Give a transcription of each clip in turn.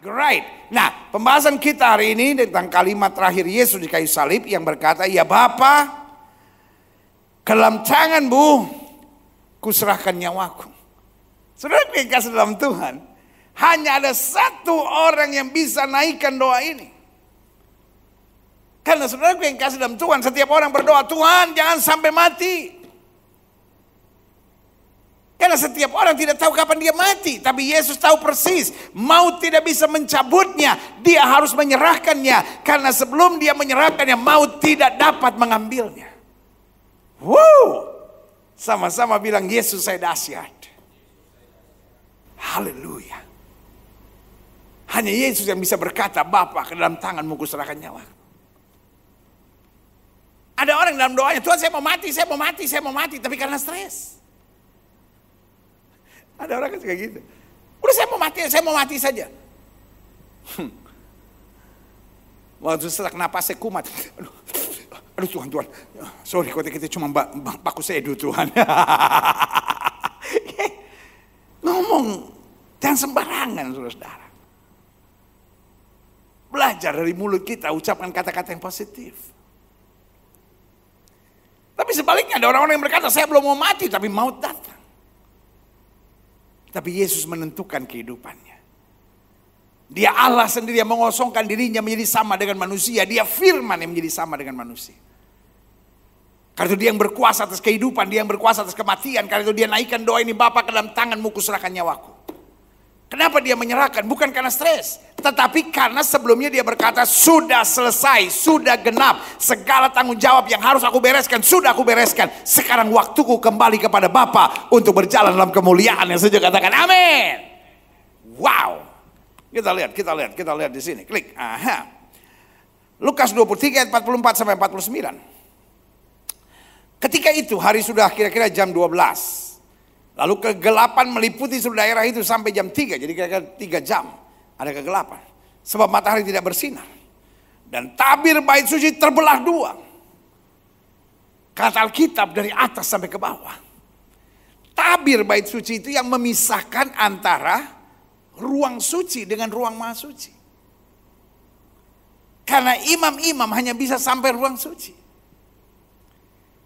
Great. Nah, pembahasan kita hari ini tentang kalimat terakhir Yesus di kayu salib yang berkata, "Ya Bapa, ke dalam tangan-Mu kuserahkan nyawaku." Saudara yang kasih dalam Tuhan, hanya ada satu orang yang bisa naikkan doa ini. Karena saudara yang kasih dalam Tuhan, setiap orang berdoa, "Tuhan, jangan sampai mati." Karena setiap orang tidak tahu kapan dia mati. Tapi Yesus tahu persis. Maut tidak bisa mencabutnya. Dia harus menyerahkannya. Karena sebelum dia menyerahkannya, maut tidak dapat mengambilnya. Wow. Sama-sama bilang, Yesus saya dahsyat. Haleluya. Hanya Yesus yang bisa berkata, "Bapa, ke dalam tangan-Mu kuserahkan nyawa." Ada orang dalam doanya, "Tuhan, saya mau mati, saya mau mati, saya mau mati." Tapi karena stres. Ada orang yang kayak gitu. "Udah saya mau mati saja." Waktu sesak napas saya kumat. Aduh Tuhan. Sorry kalau kita cuma baku sedu Tuhan. Ngomong jangan sembarangan saudara. Belajar dari mulut kita, ucapkan kata-kata yang positif. Tapi sebaliknya ada orang-orang yang berkata, "Saya belum mau mati," tapi maut datang. Tapi Yesus menentukan kehidupannya. Dia Allah sendiri yang mengosongkan dirinya menjadi sama dengan manusia. Dia firman yang menjadi sama dengan manusia. Karena itu dia yang berkuasa atas kehidupan, dia yang berkuasa atas kematian. Karena itu dia naikkan doa ini, "Bapa, ke dalam tangan-Mu kuserahkan nyawaku." Kenapa dia menyerahkan? Bukan karena stres. Tetapi karena sebelumnya dia berkata, "Sudah selesai, sudah genap. Segala tanggung jawab yang harus aku bereskan, sudah aku bereskan. Sekarang waktuku kembali kepada Bapa untuk berjalan dalam kemuliaan." Yang saya katakan amin. Wow. Kita lihat di sini. Klik. Aha. Lukas 23 ayat 44 sampai 49. Ketika itu hari sudah kira-kira jam 12. Lalu kegelapan meliputi seluruh daerah itu sampai jam 3. Jadi kira-kira 3 jam ada kegelapan. Sebab matahari tidak bersinar. Dan tabir bait suci terbelah 2. Kata Alkitab dari atas sampai ke bawah. Tabir bait suci itu yang memisahkan antara ruang suci dengan ruang maha suci. Karena imam-imam hanya bisa sampai ruang suci.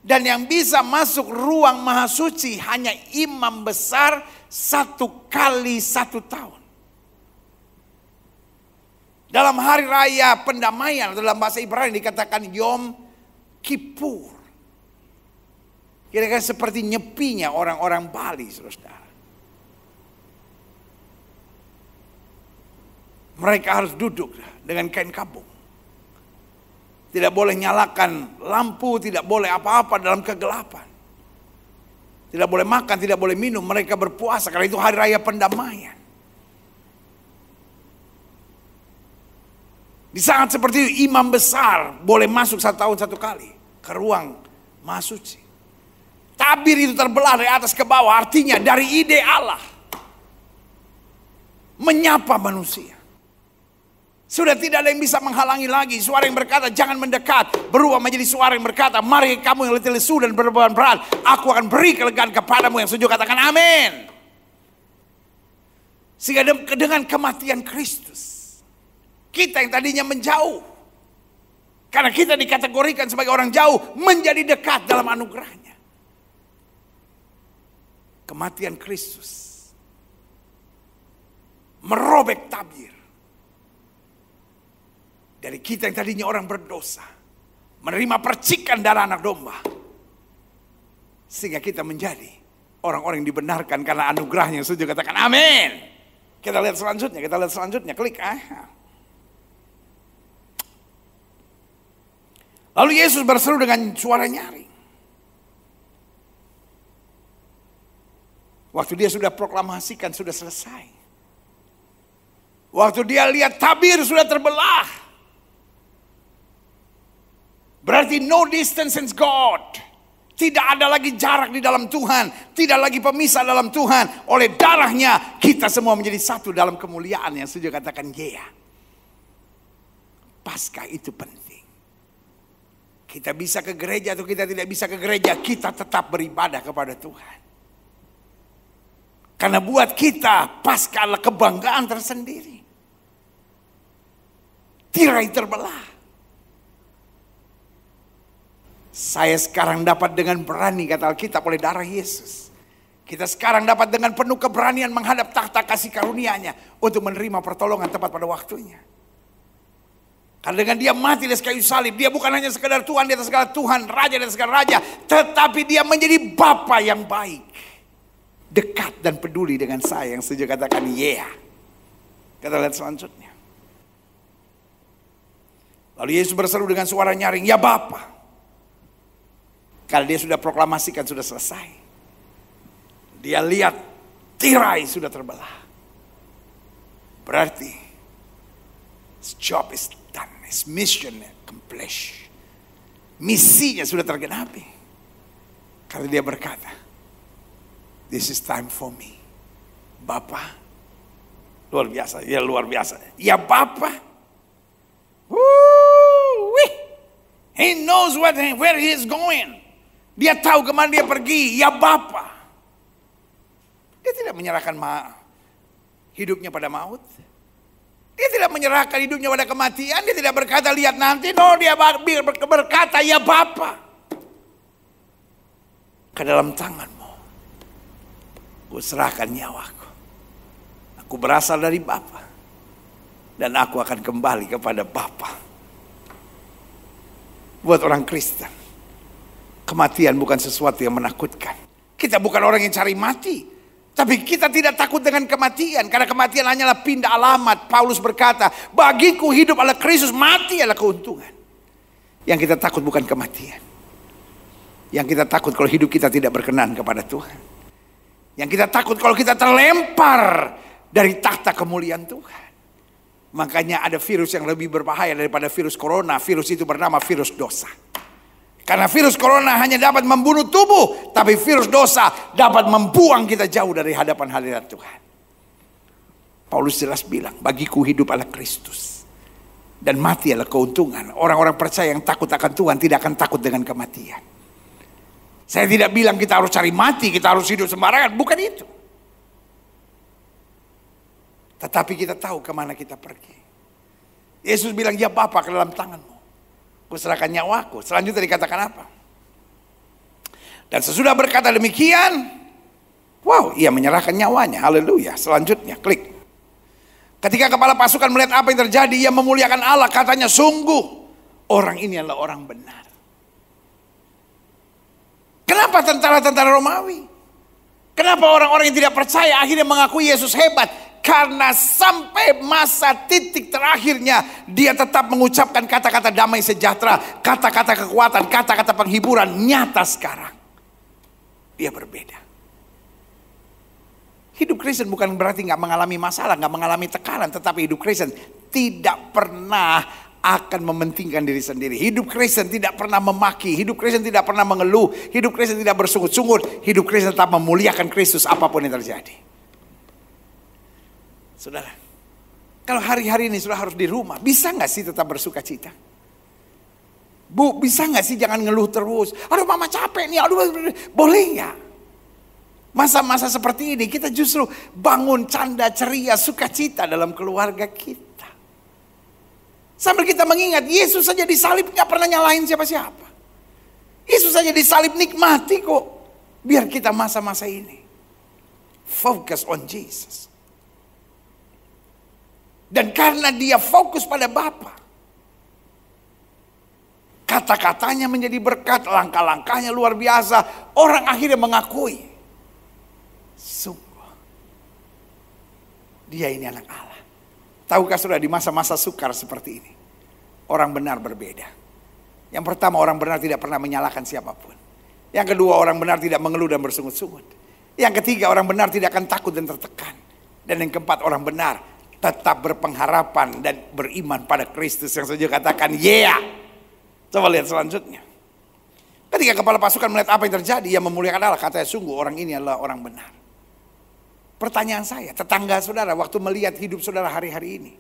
Dan yang bisa masuk ruang maha suci hanya imam besar 1 kali 1 tahun. Dalam hari raya pendamaian dalam bahasa Ibrani dikatakan Yom Kippur. Kira-kira seperti nyepinya orang-orang Bali, saudara. Mereka harus duduk dengan kain kabung. Tidak boleh nyalakan lampu, tidak boleh apa-apa dalam kegelapan. Tidak boleh makan, tidak boleh minum. Mereka berpuasa karena itu hari raya pendamaian. Di saat seperti itu imam besar boleh masuk 1 tahun 1 kali ke ruang maha suci. Tabir itu terbelah dari atas ke bawah, artinya dari ide Allah menyapa manusia. Sudah tidak ada yang bisa menghalangi lagi. Suara yang berkata jangan mendekat berubah menjadi suara yang berkata, "Mari kamu yang letih lesu dan berbeban berat, aku akan beri kelegaan kepadamu." Yang setuju katakan amin. Sehingga dengan kematian Kristus, kita yang tadinya menjauh, karena kita dikategorikan sebagai orang jauh, menjadi dekat dalam anugerahnya. Kematian Kristus merobek tabir. Dari kita yang tadinya orang berdosa, menerima percikan darah anak domba, sehingga kita menjadi orang-orang yang dibenarkan karena anugerahnya. Setuju katakan amin. Kita lihat selanjutnya, klik. Lalu Yesus berseru dengan suara nyaring. Waktu dia sudah proklamasikan sudah selesai. Waktu dia lihat tabir sudah terbelah. Berarti no distance in God. Tidak ada lagi jarak di dalam Tuhan. Tidak lagi pemisah dalam Tuhan. Oleh darahnya kita semua menjadi satu dalam kemuliaan. Yang setuju katakan yeah. Paskah itu penting. Kita bisa ke gereja atau kita tidak bisa ke gereja, kita tetap beribadah kepada Tuhan. Karena buat kita Paskah adalah kebanggaan tersendiri. tirai terbelah. Saya sekarang dapat dengan berani, kata Alkitab, oleh darah Yesus. Kita sekarang dapat dengan penuh keberanian menghadap takhta kasih karunia-Nya untuk menerima pertolongan tepat pada waktunya. Karena dengan dia mati di kayu salib, dia bukan hanya sekadar Tuhan di atas segala Tuhan, Raja di atas segala Raja, tetapi dia menjadi Bapa yang baik, dekat dan peduli dengan saya. Yang setuju katakan yeah. Kita lihat selanjutnya. Lalu Yesus berseru dengan suara nyaring, ya Bapa. Kalau dia sudah proklamasikan sudah selesai. Dia lihat tirai sudah terbelah. Berarti his job is done, his mission accomplished. Misinya sudah tergenapi. Karena dia berkata, this is time for me. Bapa, luar biasa, ya luar biasa. Ya Bapa, he knows where he is going. Dia tahu kemana dia pergi. Ya Bapa. Dia tidak menyerahkan hidupnya pada maut. Dia tidak menyerahkan hidupnya pada kematian. Dia tidak berkata lihat nanti. No, dia berkata ya Bapa. Ke dalam tanganmu aku serahkan nyawaku. Aku berasal dari Bapa. Dan aku akan kembali kepada Bapa. Buat orang Kristen, kematian bukan sesuatu yang menakutkan. Kita bukan orang yang cari mati. Tapi kita tidak takut dengan kematian. Karena kematian hanyalah pindah alamat. Paulus berkata, bagiku hidup adalah Kristus, mati adalah keuntungan. Yang kita takut bukan kematian. Yang kita takut kalau hidup kita tidak berkenan kepada Tuhan. Yang kita takut kalau kita terlempar dari takhta kemuliaan Tuhan. Makanya ada virus yang lebih berbahaya daripada virus corona. Virus itu bernama virus dosa. Karena virus corona hanya dapat membunuh tubuh, tapi virus dosa dapat membuang kita jauh dari hadapan hadirat Tuhan. Paulus jelas bilang, bagiku hidup adalah Kristus dan mati adalah keuntungan. Orang-orang percaya yang takut akan Tuhan tidak akan takut dengan kematian. Saya tidak bilang kita harus cari mati, kita harus hidup sembarangan, bukan itu. Tetapi kita tahu kemana kita pergi. Yesus bilang, ya Bapa, ke dalam tanganmu aku serahkan nyawaku. Selanjutnya dikatakan apa? Dan sesudah berkata demikian, wow, ia menyerahkan nyawanya. Haleluya. Selanjutnya, klik. Ketika kepala pasukan melihat apa yang terjadi, ia memuliakan Allah. Katanya, sungguh orang ini adalah orang benar. Kenapa tentara-tentara Romawi? Kenapa orang-orang yang tidak percaya akhirnya mengakui Yesus hebat? Karena sampai masa titik terakhirnya dia tetap mengucapkan kata-kata damai sejahtera, kata-kata kekuatan, kata-kata penghiburan. Nyata sekarang dia berbeda. Hidup Kristen bukan berarti gak mengalami masalah, gak mengalami tekanan. Tetapi hidup Kristen tidak pernah akan mementingkan diri sendiri. Hidup Kristen tidak pernah memaki. Hidup Kristen tidak pernah mengeluh. Hidup Kristen tidak bersungut-sungut. Hidup Kristen tetap memuliakan Kristus apapun yang terjadi. Saudara, kalau hari-hari ini sudah harus di rumah, bisa gak sih tetap bersuka cita? Bu, bisa gak sih jangan ngeluh terus? Aduh mama capek nih, aduh boleh gak? Masa-masa seperti ini kita justru bangun canda ceria sukacita dalam keluarga kita. Sambil kita mengingat Yesus saja disalib gak pernah nyalahin siapa-siapa. Yesus saja disalib nikmati kok. Biar kita masa-masa ini focus on Jesus. Dan karena dia fokus pada Bapa, kata-katanya menjadi berkat, langkah-langkahnya luar biasa. Orang akhirnya mengakui, sungguh dia ini anak Allah. Tahukah saudara, di masa-masa sukar seperti ini, orang benar berbeda. Yang pertama, orang benar tidak pernah menyalahkan siapapun. Yang kedua, orang benar tidak mengeluh dan bersungut-sungut. Yang ketiga, orang benar tidak akan takut dan tertekan. Dan yang keempat, orang benar tetap berpengharapan dan beriman pada Kristus. Yang saja katakan yeah. Coba lihat selanjutnya. Ketika kepala pasukan melihat apa yang terjadi, ia memuliakan Allah. Katanya, sungguh orang ini adalah orang benar. Pertanyaan saya, tetangga saudara waktu melihat hidup saudara hari-hari ini,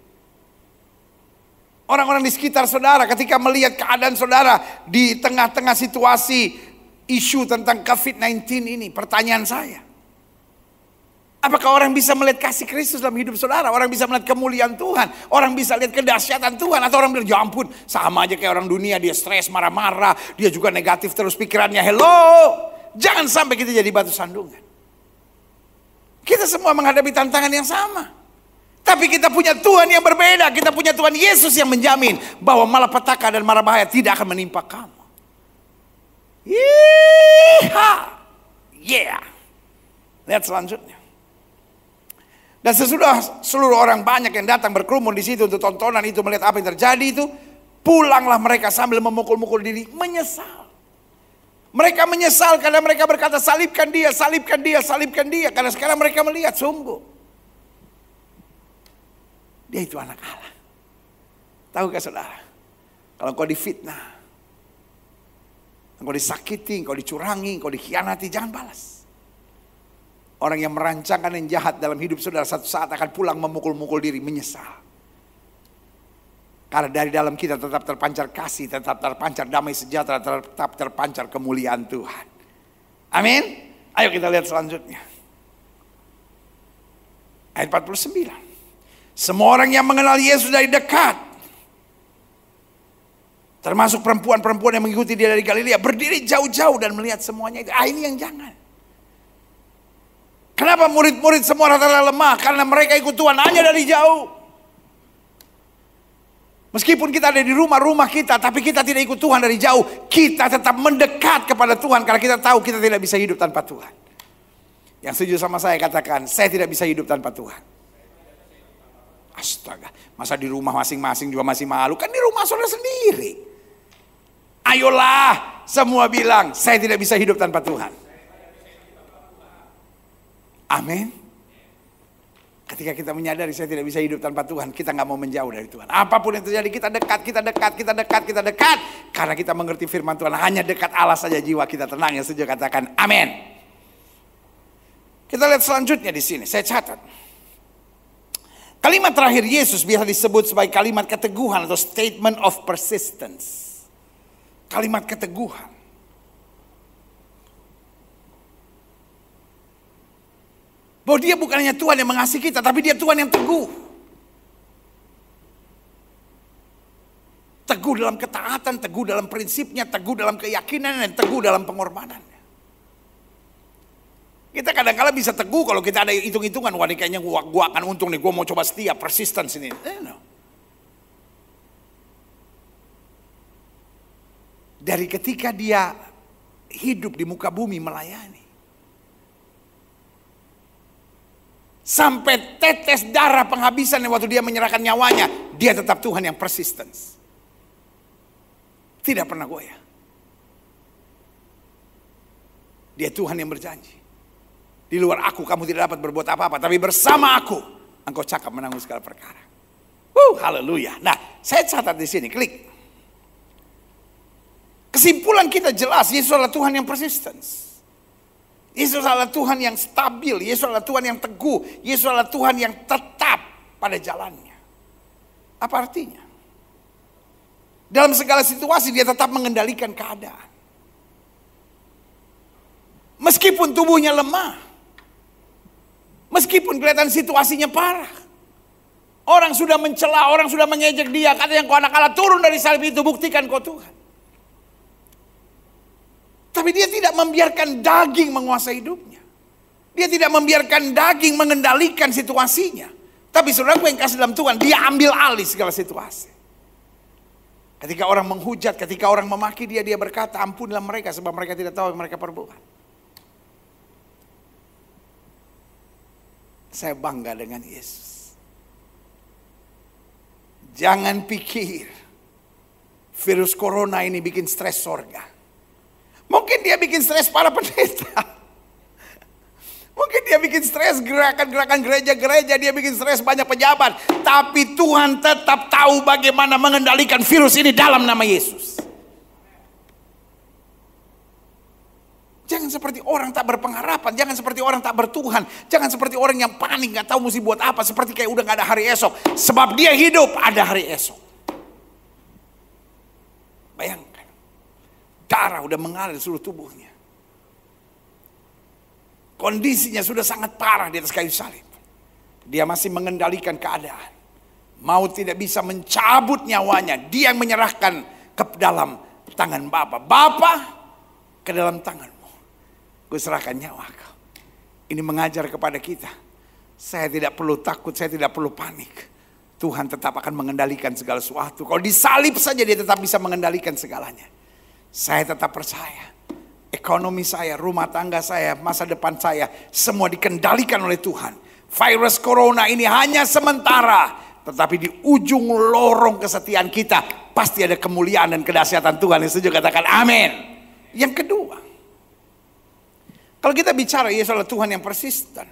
orang-orang di sekitar saudara ketika melihat keadaan saudara di tengah-tengah situasi isu tentang COVID-19 ini, pertanyaan saya, Apakah orang bisa melihat kasih Kristus dalam hidup saudara? Orang bisa melihat kemuliaan Tuhan? Orang bisa lihat kedahsyatan Tuhan? Atau orang bilang, ya ampun, sama aja kayak orang dunia, dia stres, marah-marah, dia juga negatif terus pikirannya. Hello, jangan sampai kita jadi batu sandungan. Kita semua menghadapi tantangan yang sama. Tapi kita punya Tuhan yang berbeda. Kita punya Tuhan Yesus yang menjamin bahwa malapetaka dan mara bahaya tidak akan menimpa kamu. Yeah. Lihat selanjutnya. Dan sesudah seluruh orang banyak yang datang berkerumun di situ untuk tontonan itu, melihat apa yang terjadi itu, pulanglah mereka sambil memukul-mukul diri, menyesal. Mereka menyesal karena mereka berkata, salibkan dia, salibkan dia, salibkan dia. Karena sekarang mereka melihat sungguh dia itu anak Allah. Tahukah saudara, kalau kau difitnah, kau disakiti, kau dicurangi, kau dikhianati, jangan balas. Orang yang merancangkan yang jahat dalam hidup saudara satu saat akan pulang memukul-mukul diri, menyesal. Karena dari dalam kita tetap terpancar kasih, tetap terpancar damai sejahtera, tetap terpancar kemuliaan Tuhan. Amin. Ayo kita lihat selanjutnya. Ayat 49. Semua orang yang mengenal Yesus dari dekat, termasuk perempuan-perempuan yang mengikuti dia dari Galilea, berdiri jauh-jauh dan melihat semuanya itu. Ini yang jangan. Kenapa murid-murid semua rata-rata lemah? Karena mereka ikut Tuhan hanya dari jauh. Meskipun kita ada di rumah-rumah kita, tapi kita tidak ikut Tuhan dari jauh. Kita tetap mendekat kepada Tuhan karena kita tahu kita tidak bisa hidup tanpa Tuhan. Yang setuju sama saya katakan, saya tidak bisa hidup tanpa Tuhan. Astaga, masa di rumah masing-masing juga masih malu? Kan di rumah saudara sendiri. Ayolah, semua bilang, saya tidak bisa hidup tanpa Tuhan. Amin. Ketika kita menyadari saya tidak bisa hidup tanpa Tuhan, kita nggak mau menjauh dari Tuhan. Apapun yang terjadi, kita dekat, kita dekat, kita dekat, kita dekat. Karena kita mengerti firman Tuhan, hanya dekat Allah saja jiwa kita tenang. Yang setuju katakan amin. Kita lihat selanjutnya di sini, saya catat. Kalimat terakhir Yesus biasa disebut sebagai kalimat keteguhan atau statement of persistence. Kalimat keteguhan. Bahwa dia bukan hanya Tuhan yang mengasihi kita, tapi dia Tuhan yang teguh. Teguh dalam ketaatan, teguh dalam prinsipnya, teguh dalam keyakinan, dan teguh dalam pengorbanannya. Kita kadang-kala bisa teguh kalau kita ada hitung-hitungan, wah ini kayaknya gua akan untung nih, gua mau coba setia, persistence ini. No. Dari ketika dia hidup di muka bumi melayani, sampai tetes darah penghabisan waktu dia menyerahkan nyawanya, dia tetap Tuhan yang persistence. Tidak pernah goyah. Dia Tuhan yang berjanji. Di luar aku kamu tidak dapat berbuat apa-apa, tapi bersama aku engkau cakap menanggung segala perkara. Haleluya. Nah, saya catat di sini, klik. Kesimpulan kita jelas, Yesus adalah Tuhan yang persistence. Yesus adalah Tuhan yang stabil, Yesus adalah Tuhan yang teguh, Yesus adalah Tuhan yang tetap pada jalannya. Apa artinya? Dalam segala situasi dia tetap mengendalikan keadaan. Meskipun tubuhnya lemah, meskipun kelihatan situasinya parah, orang sudah mencela, orang sudah mengejek dia, kata yang kau anak Allah, turun dari salib itu, buktikan kau Tuhan. Tapi dia tidak membiarkan daging menguasai hidupnya. Dia tidak membiarkan daging mengendalikan situasinya. Tapi saudaraku yang kasih dalam Tuhan, dia ambil alih segala situasi. Ketika orang menghujat, ketika orang memaki dia, dia berkata, ampunilah mereka sebab mereka tidak tahu yang mereka perbuat. Saya bangga dengan Yesus. Jangan pikir virus corona ini bikin stres sorga. Mungkin dia bikin stres para pendeta. Mungkin dia bikin stres gerakan-gerakan gereja-gereja. Dia bikin stres banyak pejabat. Tapi Tuhan tetap tahu bagaimana mengendalikan virus ini dalam nama Yesus. Jangan seperti orang tak berpengharapan. Jangan seperti orang tak bertuhan. Jangan seperti orang yang panik, gak tahu mesti buat apa. Seperti kayak udah gak ada hari esok. Sebab dia hidup, ada hari esok. Bayangkan. Darah udah mengalir di seluruh tubuhnya. Kondisinya sudah sangat parah di atas kayu salib. Dia masih mengendalikan keadaan. Maut tidak bisa mencabut nyawanya. Dia yang menyerahkan ke dalam tangan Bapa. Bapa, ke dalam tanganmu ku serahkan nyawa kau. Ini mengajar kepada kita. Saya tidak perlu takut, saya tidak perlu panik. Tuhan tetap akan mengendalikan segala sesuatu. Kalau disalib saja dia tetap bisa mengendalikan segalanya. Saya tetap percaya. Ekonomi saya, rumah tangga saya, masa depan saya, semua dikendalikan oleh Tuhan. Virus corona ini hanya sementara. Tetapi di ujung lorong kesetiaan kita, pasti ada kemuliaan dan kedahsyatan Tuhan. Yang setuju katakan amin. Yang kedua, kalau kita bicara Yesus adalah Tuhan yang persisten.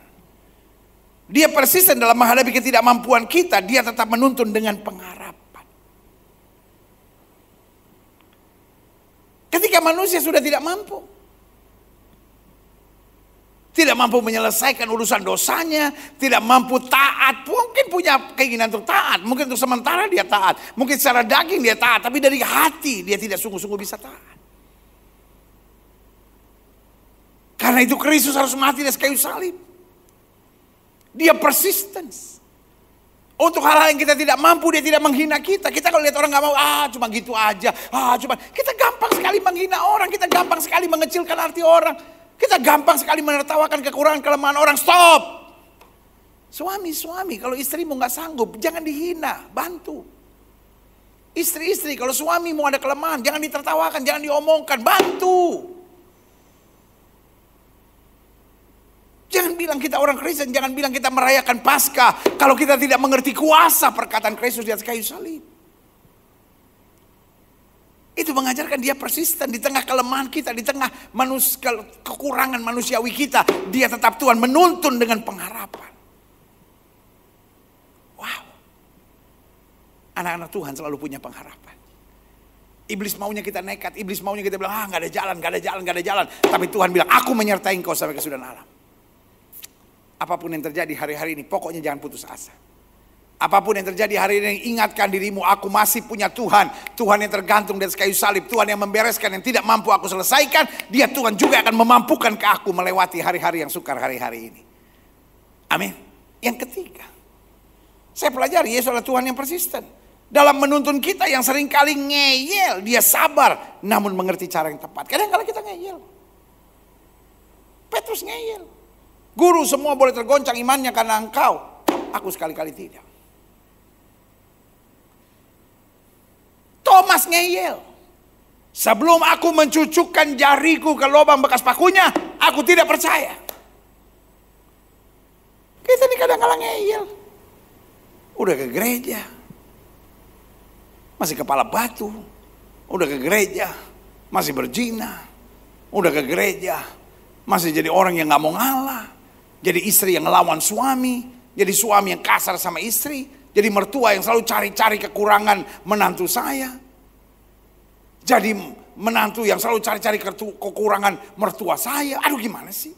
Dia persisten dalam menghadapi ketidakmampuan kita. Dia tetap menuntun dengan pengharapan. Ketika manusia sudah tidak mampu. Tidak mampu menyelesaikan urusan dosanya. Tidak mampu taat. Mungkin punya keinginan untuk taat. Mungkin untuk sementara dia taat. Mungkin secara daging dia taat. Tapi dari hati dia tidak sungguh-sungguh bisa taat. Karena itu Kristus harus mati di atas kayu salib. Dia persisten. Untuk hal-hal yang kita tidak mampu, dia tidak menghina kita. Kita kalau lihat orang gak mau, cuma gitu aja. Kita gampang sekali menghina orang. Kita gampang sekali mengecilkan arti orang. Kita gampang sekali menertawakan kekurangan, kelemahan orang. Stop. Suami, kalau istrimu gak sanggup, jangan dihina, bantu. Istri-istri, kalau suamimu ada kelemahan, jangan ditertawakan, jangan diomongkan, bantu. Jangan bilang kita orang Kristen, jangan bilang kita merayakan Paskah kalau kita tidak mengerti kuasa perkataan Kristus di atas kayu salib. Itu mengajarkan dia persisten di tengah kelemahan kita, di tengah kekurangan manusiawi kita. Dia tetap Tuhan menuntun dengan pengharapan. Wow. Anak-anak Tuhan selalu punya pengharapan. Iblis maunya kita nekat, iblis maunya kita bilang, gak ada jalan. Tapi Tuhan bilang, aku menyertai engkau sampai kesudahan alam. Apapun yang terjadi hari-hari ini, pokoknya jangan putus asa. Apapun yang terjadi hari ini, ingatkan dirimu, aku masih punya Tuhan. Tuhan yang tergantung di atas kayu salib. Tuhan yang membereskan yang tidak mampu aku selesaikan. Dia Tuhan juga akan memampukan ke aku melewati hari-hari yang sukar hari-hari ini. Amin. Yang ketiga, saya pelajari Yesus adalah Tuhan yang persisten. Dalam menuntun kita yang seringkali ngeyel, dia sabar namun mengerti cara yang tepat. Kadang-kadang kita ngeyel. Petrus ngeyel. Guru, semua boleh tergoncang imannya karena engkau. Aku sekali-kali tidak. Thomas ngeyel. Sebelum aku mencucukkan jariku ke lubang bekas pakunya, aku tidak percaya. Kita ini kadang-kadang ngeyel. Udah ke gereja, masih kepala batu. Udah ke gereja, masih berzina. Udah ke gereja, masih jadi orang yang gak mau ngalah. Jadi istri yang ngelawan suami. Jadi suami yang kasar sama istri. Jadi mertua yang selalu cari-cari kekurangan menantu saya. Jadi menantu yang selalu cari-cari kekurangan mertua saya. Aduh, gimana sih?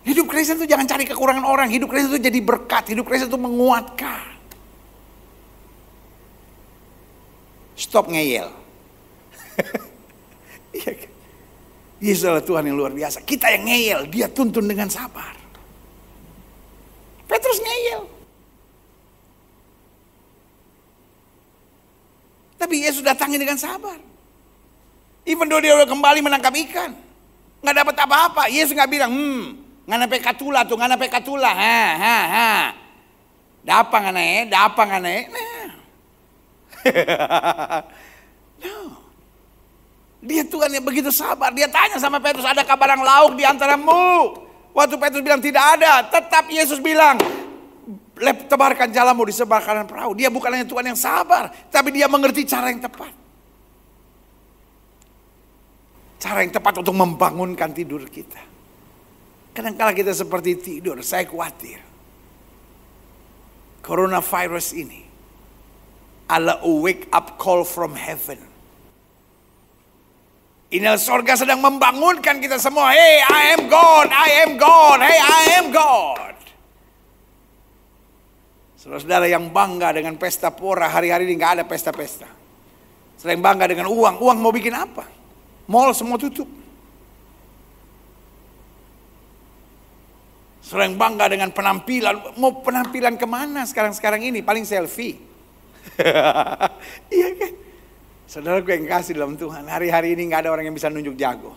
Hidup Kristen itu jangan cari kekurangan orang. Hidup Kristen itu jadi berkat. Hidup Kristen itu menguatkan. Stop ngeyel. Iya kan? Yesus adalah Tuhan yang luar biasa. Kita yang ngeyel, dia tuntun dengan sabar. Petrus ngeyel. Tapi Yesus datangi dengan sabar. Even though dia udah kembali menangkap ikan. Gak dapat apa-apa. Yesus gak bilang, ngana pekatula tuh, ngana pekatula. Dapa ngana Nah. No. Dia Tuhan yang begitu sabar. Dia tanya sama Petrus, adakah barang lauk di antaramu? Waktu Petrus bilang tidak ada, tetap Yesus bilang, tebarkan jalamu di sebelah kanan perahu. Dia bukan hanya Tuhan yang sabar, tapi dia mengerti cara yang tepat. Cara yang tepat untuk membangunkan tidur kita. Kadang-kala kita seperti tidur, saya khawatir. Coronavirus ini adalah a wake up call from heaven. Inilah sorga sedang membangunkan kita semua. Hey, I am God, I am God. Hey, I am God. Saudara-saudara yang bangga dengan pesta pora, hari-hari ini gak ada pesta-pesta. Selain bangga dengan uang mau bikin apa? Mall semua tutup. Saudara yang bangga dengan penampilan. Mau penampilan kemana sekarang ini? Paling selfie. Iya kan? Saudaraku yang kasih dalam Tuhan, hari-hari ini gak ada orang yang bisa nunjuk jago.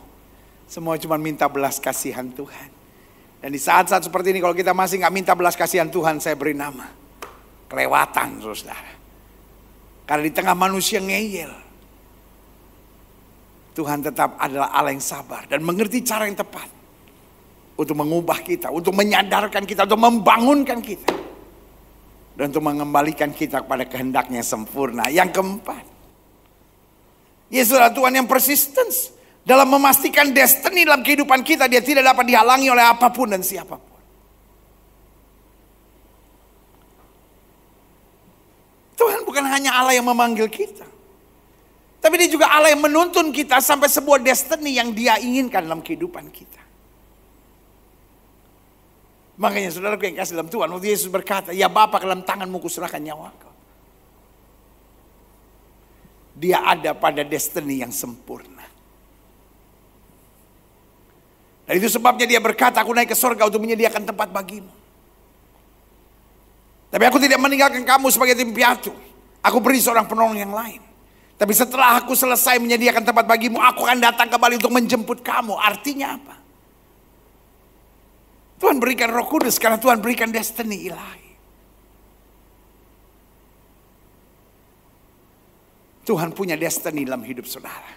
Semua cuma minta belas kasihan Tuhan. Dan di saat-saat seperti ini kalau kita masih gak minta belas kasihan Tuhan, saya beri nama kelewatan, saudara. Karena di tengah manusia ngeyel, Tuhan tetap adalah Allah yang sabar dan mengerti cara yang tepat untuk mengubah kita, untuk menyadarkan kita, untuk membangunkan kita, dan untuk mengembalikan kita kepada kehendaknya yang sempurna. Yang keempat, Yesus adalah Tuhan yang persistence dalam memastikan destiny dalam kehidupan kita. Dia tidak dapat dihalangi oleh apapun dan siapapun. Tuhan bukan hanya Allah yang memanggil kita, tapi dia juga Allah yang menuntun kita sampai sebuah destiny yang dia inginkan dalam kehidupan kita. Makanya saudaraku yang kasih dalam Tuhan, waktu Yesus berkata, ya Bapa, ke dalam tanganmu kuserahkan nyawaku. Dia ada pada destiny yang sempurna. Dan itu sebabnya dia berkata, aku naik ke surga untuk menyediakan tempat bagimu. Tapi aku tidak meninggalkan kamu sebagai tim piatu. Aku beri seorang penolong yang lain. Tapi setelah aku selesai menyediakan tempat bagimu, aku akan datang kembali untuk menjemput kamu. Artinya apa? Tuhan berikan Roh Kudus karena Tuhan berikan destiny ilahi. Tuhan punya destiny dalam hidup saudara.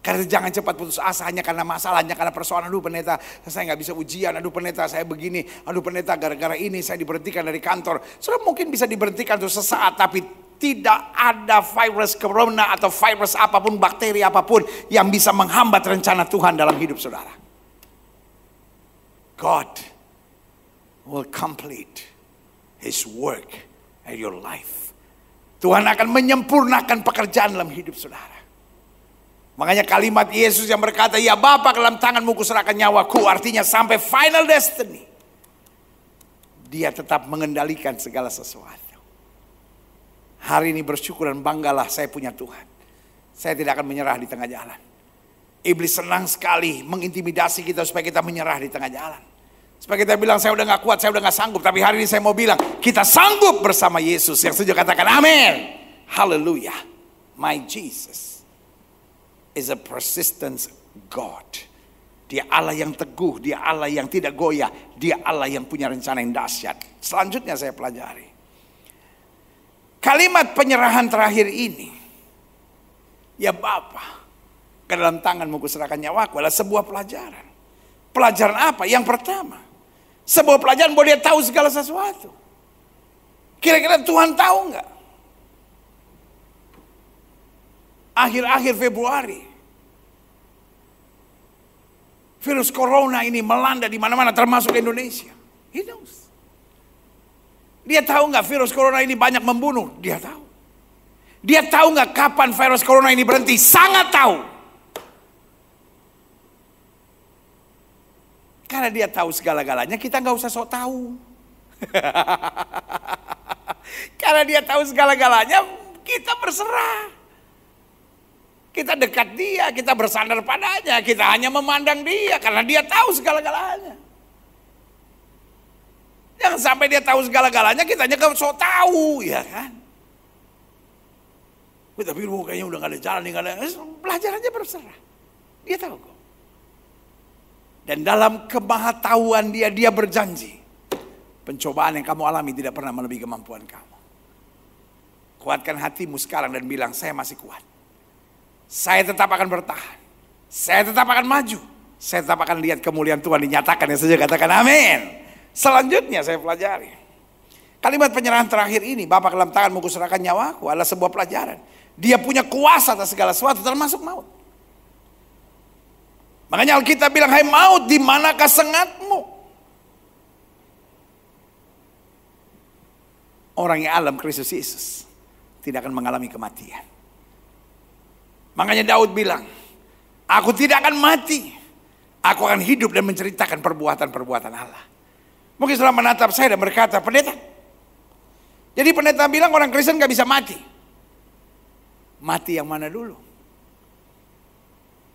Karena jangan cepat putus asa hanya karena masalah, hanya karena persoalan. Aduh pendeta, saya gak bisa ujian. Aduh pendeta, saya begini. Aduh pendeta, gara-gara ini saya diberhentikan dari kantor. Saudara mungkin bisa diberhentikan untuk sesaat, tapi tidak ada virus corona atau virus apapun, bakteri apapun yang bisa menghambat rencana Tuhan dalam hidup saudara. God will complete His work in your life. Tuhan akan menyempurnakan pekerjaan dalam hidup saudara. Makanya kalimat Yesus yang berkata, ya Bapa, ke dalam tanganmu kuserahkan nyawaku. Artinya sampai final destiny, dia tetap mengendalikan segala sesuatu. Hari ini bersyukur dan banggalah saya punya Tuhan. Saya tidak akan menyerah di tengah jalan. Iblis senang sekali mengintimidasi kita supaya kita menyerah di tengah jalan. Supaya kita bilang, saya udah gak kuat, saya udah gak sanggup. Tapi hari ini saya mau bilang, kita sanggup bersama Yesus. Yang setuju katakan amin. Hallelujah. My Jesus is a persistent God. Dia Allah yang teguh, dia Allah yang tidak goyah, dia Allah yang punya rencana yang dahsyat. Selanjutnya saya pelajari kalimat penyerahan terakhir ini, ya Bapa, ke dalam tanganmu kuserahkan nyawaku, adalah sebuah pelajaran. Pelajaran apa? Yang pertama, sebuah pelajaran bahwa dia tahu segala sesuatu. Kira-kira Tuhan tahu nggak? Akhir-akhir Februari, virus corona ini melanda di mana-mana, termasuk Indonesia. He knows. Dia tahu nggak virus corona ini banyak membunuh? Dia tahu. Dia tahu nggak kapan virus corona ini berhenti? Sangat tahu. Karena dia tahu segala-galanya, kita nggak usah sok tahu. Karena dia tahu segala-galanya, kita berserah. Kita dekat dia, kita bersandar padanya, kita hanya memandang dia karena dia tahu segala-galanya. Jangan sampai dia tahu segala-galanya, kita hanya sok tahu, ya kan? Tapi kayaknya udah gak ada jalan, gak ada. Belajar aja berserah. Dia tahu kok. Dan dalam kemahatauan dia, dia berjanji, pencobaan yang kamu alami tidak pernah melebihi kemampuan kamu. Kuatkan hatimu sekarang dan bilang, saya masih kuat. Saya tetap akan bertahan. Saya tetap akan maju. Saya tetap akan lihat kemuliaan Tuhan dinyatakan. Yang saja katakan amin. Selanjutnya saya pelajari kalimat penyerahan terakhir ini, Bapa, ke dalam tanganmu kuserahkan nyawaku, adalah sebuah pelajaran. Dia punya kuasa atas segala sesuatu, termasuk maut. Makanya Alkitab bilang, hai maut, di manakah sengatmu? Orang yang alam Kristus Yesus tidak akan mengalami kematian. Makanya Daud bilang, aku tidak akan mati, aku akan hidup dan menceritakan perbuatan-perbuatan Allah. Mungkin setelah menatap saya dan berkata, pendeta, jadi pendeta bilang orang Kristen gak bisa mati. Mati yang mana dulu?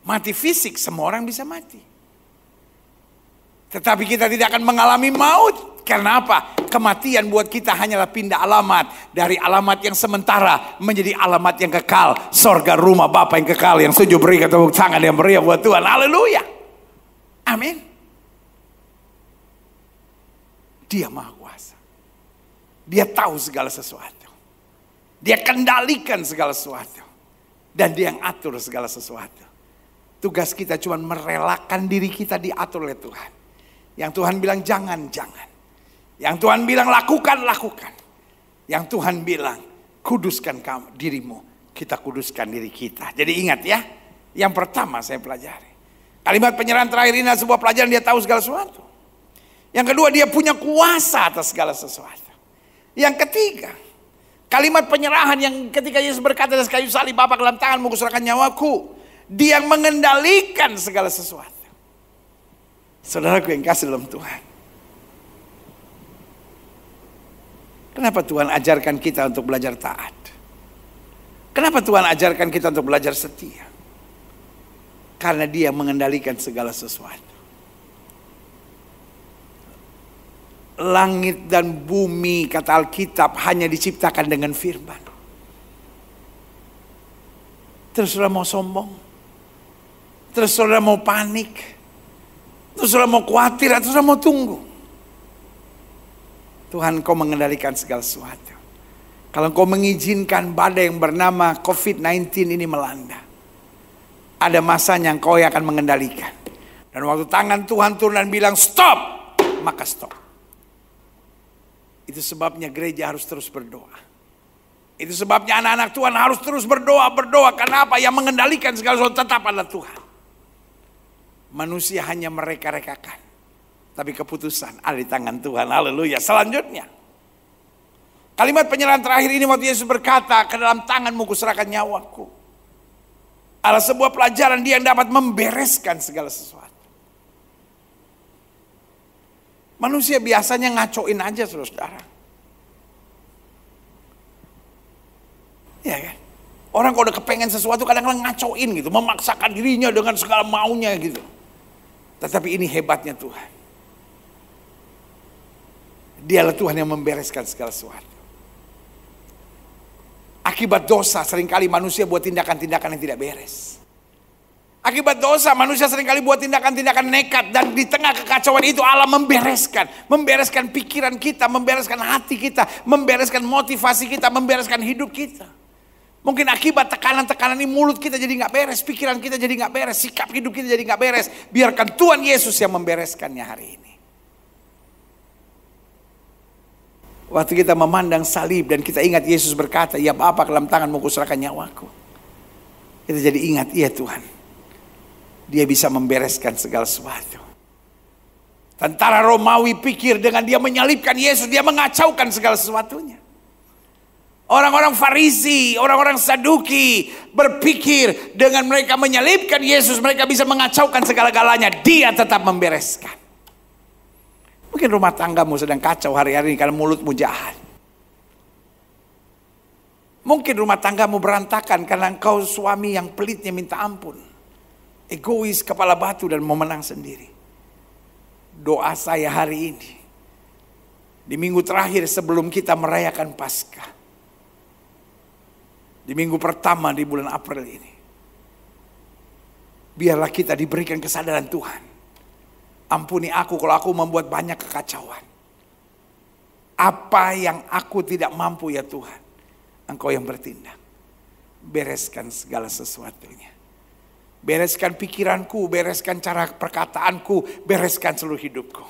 Mati fisik, semua orang bisa mati. Tetapi kita tidak akan mengalami maut. Karena apa? Kematian buat kita hanyalah pindah alamat. Dari alamat yang sementara menjadi alamat yang kekal. Sorga rumah Bapa yang kekal. Yang setuju berikan tepuk tangan yang meriah buat Tuhan. Haleluya. Amin. Dia Maha Kuasa. Dia tahu segala sesuatu. Dia kendalikan segala sesuatu. Dan dia yang atur segala sesuatu. Tugas kita cuma merelakan diri kita diatur oleh Tuhan. Yang Tuhan bilang jangan, jangan. Yang Tuhan bilang lakukan, lakukan. Yang Tuhan bilang kuduskan kamu, dirimu. Kita kuduskan diri kita. Jadi ingat ya. Yang pertama saya pelajari. Kalimat penyerahan terakhir ini adalah sebuah pelajaran, dia tahu segala sesuatu. Yang kedua, dia punya kuasa atas segala sesuatu. Yang ketiga, kalimat penyerahan yang ketika Yesus berkata di kayu salib, Bapa dalam tanganmu kuserahkan nyawaku. Dia yang mengendalikan segala sesuatu. Saudaraku yang kasih dalam Tuhan. Kenapa Tuhan ajarkan kita untuk belajar taat? Kenapa Tuhan ajarkan kita untuk belajar setia? Karena dia mengendalikan segala sesuatu. Langit dan bumi kata Alkitab hanya diciptakan dengan firman. Terus saudara mau sombong? Terus saudara mau panik? Terus saudara mau khawatir atau saudara mau tunggu? Tuhan, kau mengendalikan segala sesuatu. Kalau kau mengizinkan badai yang bernama COVID-19 ini melanda, ada masanya kau yang akan mengendalikan. Dan waktu tangan Tuhan turun dan bilang stop, maka stop. Itu sebabnya gereja harus terus berdoa. Itu sebabnya anak-anak Tuhan harus terus berdoa. Karena apa? Yang mengendalikan segala sesuatu tetap adalah Tuhan. Manusia hanya mereka-rekakan. Tapi keputusan ada di tangan Tuhan. Haleluya. Selanjutnya. Kalimat penyerahan terakhir ini waktu Yesus berkata, ke dalam tanganmu kuserahkan nyawaku. Adalah sebuah pelajaran dia yang dapat membereskan segala sesuatu. Manusia biasanya ngacoin aja saudara. Ya kan? Orang kalau udah kepengen sesuatu kadang-kadang ngacoin gitu. Memaksakan dirinya dengan segala maunya gitu. Tetapi ini hebatnya Tuhan. Dialah Tuhan yang membereskan segala sesuatu. Akibat dosa seringkali manusia buat tindakan-tindakan yang tidak beres. Akibat dosa manusia seringkali buat tindakan-tindakan nekat. Dan di tengah kekacauan itu Allah membereskan. Membereskan pikiran kita, membereskan hati kita, membereskan motivasi kita, membereskan hidup kita. Mungkin akibat tekanan-tekanan ini mulut kita jadi gak beres, pikiran kita jadi gak beres, sikap hidup kita jadi gak beres. Biarkan Tuhan Yesus yang membereskannya hari ini. Waktu kita memandang salib dan kita ingat Yesus berkata, ya Bapa dalam tanganmu kuserahkan nyawaku. Kita jadi ingat, iya Tuhan. Dia bisa membereskan segala sesuatu. Tentara Romawi pikir dengan dia menyalibkan Yesus, dia mengacaukan segala sesuatunya. Orang-orang Farisi, orang-orang Saduki berpikir dengan mereka menyalibkan Yesus, mereka bisa mengacaukan segala-galanya. Dia tetap membereskan. Mungkin rumah tanggamu sedang kacau hari-hari ini karena mulutmu jahat. Mungkin rumah tanggamu berantakan karena engkau suami yang pelitnya minta ampun. Egois, kepala batu dan mau menang sendiri. Doa saya hari ini, di minggu terakhir sebelum kita merayakan Paskah, di minggu pertama di bulan April ini, biarlah kita diberikan kesadaran Tuhan. Ampuni aku kalau aku membuat banyak kekacauan. Apa yang aku tidak mampu ya Tuhan, Engkau yang bertindak. Bereskan segala sesuatunya. Bereskan pikiranku, bereskan cara perkataanku, bereskan seluruh hidupku.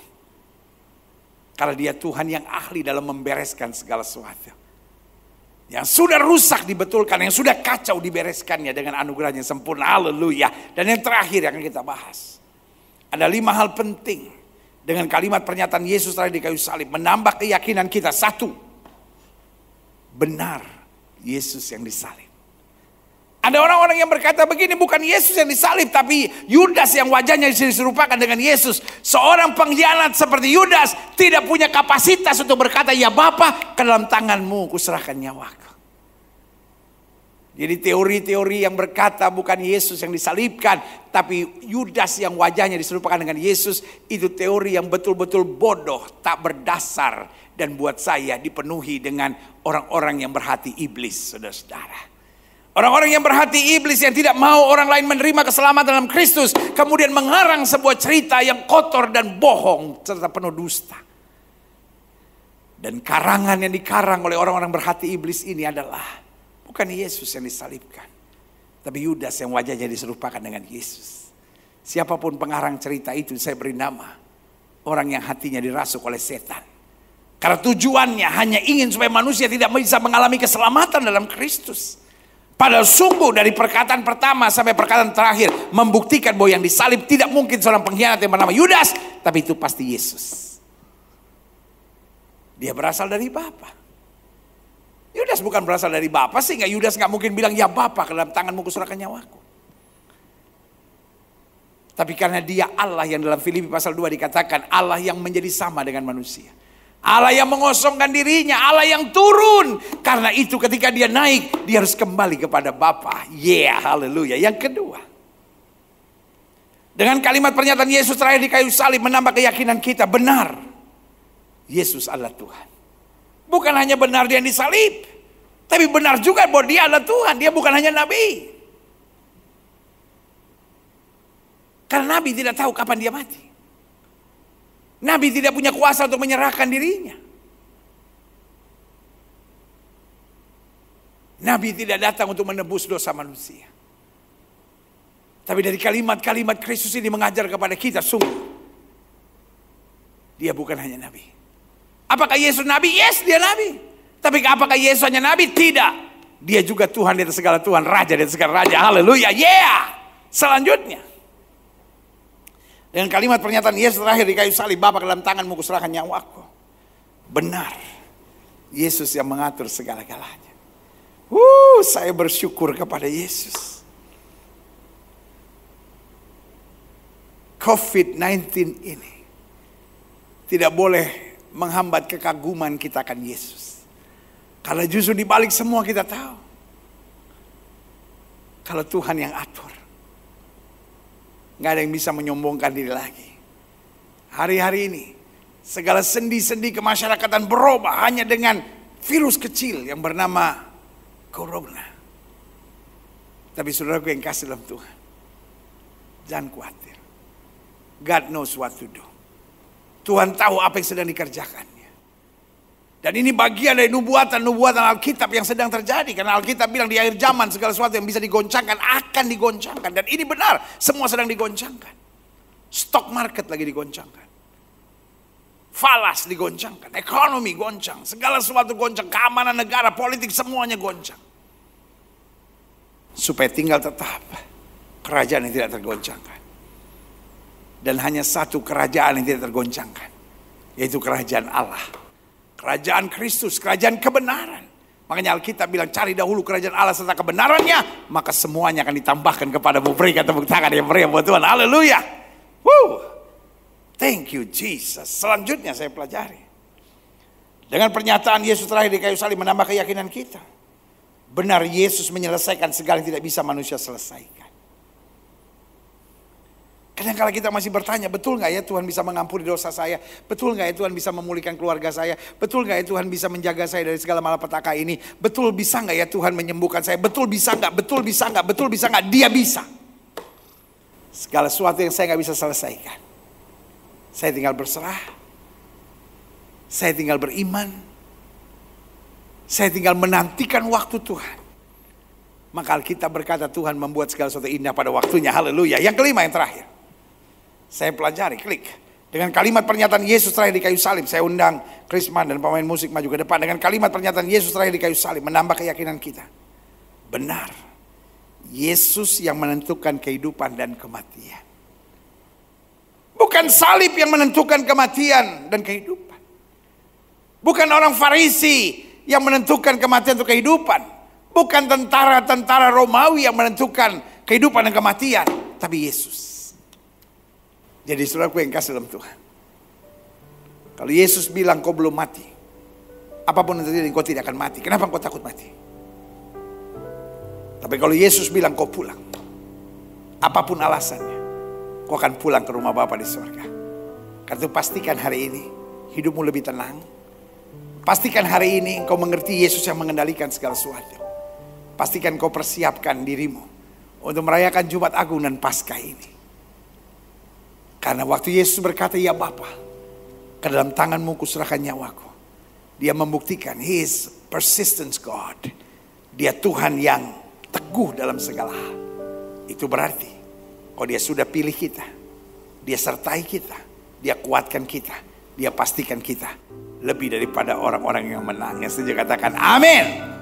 Karena dia Tuhan yang ahli dalam membereskan segala sesuatu. Yang sudah rusak dibetulkan, yang sudah kacau dibereskannya dengan anugerahnya sempurna. Haleluya. Dan yang terakhir yang kita bahas. Ada 5 hal penting dengan kalimat pernyataan Yesus tadi di kayu salib. Menambah keyakinan kita. 1. Benar Yesus yang disalib. Ada orang-orang yang berkata begini, bukan Yesus yang disalib, tapi Yudas yang wajahnya diserupakan dengan Yesus. Seorang pengkhianat seperti Yudas tidak punya kapasitas untuk berkata, ya Bapa, ke dalam tanganmu kuserahkan nyawaku. Jadi teori-teori yang berkata bukan Yesus yang disalibkan, tapi Yudas yang wajahnya diserupakan dengan Yesus, itu teori yang betul-betul bodoh, tak berdasar, dan buat saya dipenuhi dengan orang-orang yang berhati iblis, saudara-saudara. Orang-orang yang berhati iblis yang tidak mau orang lain menerima keselamatan dalam Kristus, kemudian mengarang sebuah cerita yang kotor dan bohong serta penuh dusta. Dan karangan yang dikarang oleh orang-orang berhati iblis ini adalah bukan Yesus yang disalibkan, tapi Yudas yang wajahnya diserupakan dengan Yesus. Siapapun pengarang cerita itu saya beri nama orang yang hatinya dirasuk oleh setan. Karena tujuannya hanya ingin supaya manusia tidak bisa mengalami keselamatan dalam Kristus. Padahal sungguh dari perkataan pertama sampai perkataan terakhir membuktikan bahwa yang disalib tidak mungkin seorang pengkhianat yang bernama Yudas, tapi itu pasti Yesus. Dia berasal dari Bapa. Yudas bukan berasal dari Bapa, sehingga Yudas gak mungkin bilang, ya Bapa, ke dalam tanganmu kuserahkan nyawaku. Tapi karena dia Allah yang dalam Filipi pasal 2 dikatakan Allah yang menjadi sama dengan manusia. Allah yang mengosongkan dirinya, Allah yang turun. Karena itu ketika dia naik, dia harus kembali kepada Bapa. Haleluya. Yang kedua, dengan kalimat pernyataan Yesus terakhir di kayu salib menambah keyakinan kita, benar Yesus adalah Tuhan. Bukan hanya benar dia yang disalib, tapi benar juga bahwa dia adalah Tuhan. Dia bukan hanya nabi. Karena nabi tidak tahu kapan dia mati. Nabi tidak punya kuasa untuk menyerahkan dirinya. Nabi tidak datang untuk menebus dosa manusia. Tapi dari kalimat-kalimat Kristus ini mengajar kepada kita, sungguh dia bukan hanya nabi. Apakah Yesus nabi? Yes, dia nabi. Tapi apakah Yesus hanya nabi? Tidak. Dia juga Tuhan di atas segala Tuhan, Raja di atas segala Raja. Haleluya. Selanjutnya, dengan kalimat pernyataan Yesus terakhir di kayu salib, Bapa, ke dalam tanganmu kuserahkan nyawaku. Benar, Yesus yang mengatur segala-galanya. Saya bersyukur kepada Yesus. COVID-19 ini tidak boleh menghambat kekaguman kita akan Yesus. Kalau justru dibalik semua kita tahu, kalau Tuhan yang atur, gak ada yang bisa menyombongkan diri lagi. Hari-hari ini segala sendi-sendi kemasyarakatan berubah hanya dengan virus kecil yang bernama Corona. Tapi saudaraku yang kasih dalam Tuhan, jangan khawatir. God knows what to do. Tuhan tahu apa yang sedang dikerjakannya. Dan ini bagian dari nubuatan-nubuatan Alkitab yang sedang terjadi. Karena Alkitab bilang di akhir zaman segala sesuatu yang bisa digoncangkan akan digoncangkan. Dan ini benar, semua sedang digoncangkan. Stock market lagi digoncangkan. Falas digoncangkan, ekonomi goncang, segala sesuatu goncang, keamanan negara, politik semuanya goncang. Supaya tinggal tetap kerajaan yang tidak tergoncangkan. Dan hanya satu kerajaan yang tidak tergoncangkan, yaitu kerajaan Allah. Kerajaan Kristus, kerajaan kebenaran. Makanya Alkitab bilang cari dahulu kerajaan Allah serta kebenarannya, maka semuanya akan ditambahkan kepadamu. Berikan tepuk tangan yang meriah buat Tuhan. Haleluya. Thank you Jesus. Selanjutnya saya pelajari. Dengan pernyataan Yesus terakhir di kayu salib menambah keyakinan kita. Benar Yesus menyelesaikan segala yang tidak bisa manusia selesaikan. Kadang-kadang kita masih bertanya, betul gak ya Tuhan bisa mengampuni dosa saya? Betul gak ya Tuhan bisa memulihkan keluarga saya? Betul gak ya Tuhan bisa menjaga saya dari segala malapetaka ini? Betul bisa gak ya Tuhan menyembuhkan saya? Betul bisa gak? Betul bisa gak? Betul bisa gak? Dia bisa. Segala sesuatu yang saya gak bisa selesaikan, saya tinggal berserah. Saya tinggal beriman. Saya tinggal menantikan waktu Tuhan. Maka Alkitab berkata Tuhan membuat segala sesuatu indah pada waktunya. Haleluya. Yang kelima, yang terakhir. Saya pelajari, klik. Dengan kalimat pernyataan Yesus terakhir di kayu salib. Saya undang Krisman dan pemain musik maju ke depan. Dengan kalimat pernyataan Yesus terakhir di kayu salib. Menambah keyakinan kita. Benar. Yesus yang menentukan kehidupan dan kematian. Bukan salib yang menentukan kematian dan kehidupan. Bukan orang Farisi yang menentukan kematian atau kehidupan. Bukan tentara-tentara Romawi yang menentukan kehidupan dan kematian. Tapi Yesus. Jadi saudaraku yang kasih dalam Tuhan. Kalau Yesus bilang kau belum mati, apapun yang terjadi kau tidak akan mati. Kenapa kau takut mati? Tapi kalau Yesus bilang kau pulang, apapun alasannya, kau akan pulang ke rumah Bapa di surga. Karena itu pastikan hari ini hidupmu lebih tenang. Pastikan hari ini kau mengerti Yesus yang mengendalikan segala sesuatu. Pastikan kau persiapkan dirimu untuk merayakan Jumat Agung dan Paskah ini. Karena waktu Yesus berkata, ya Bapa, ke dalam tanganmu kuserahkan nyawaku. Dia membuktikan He is persistent God. Dia Tuhan yang teguh dalam segala hal. Itu berarti kalau dia sudah pilih kita, dia sertai kita, dia kuatkan kita, dia pastikan kita lebih daripada orang-orang yang menang. Yang setuju katakan amin.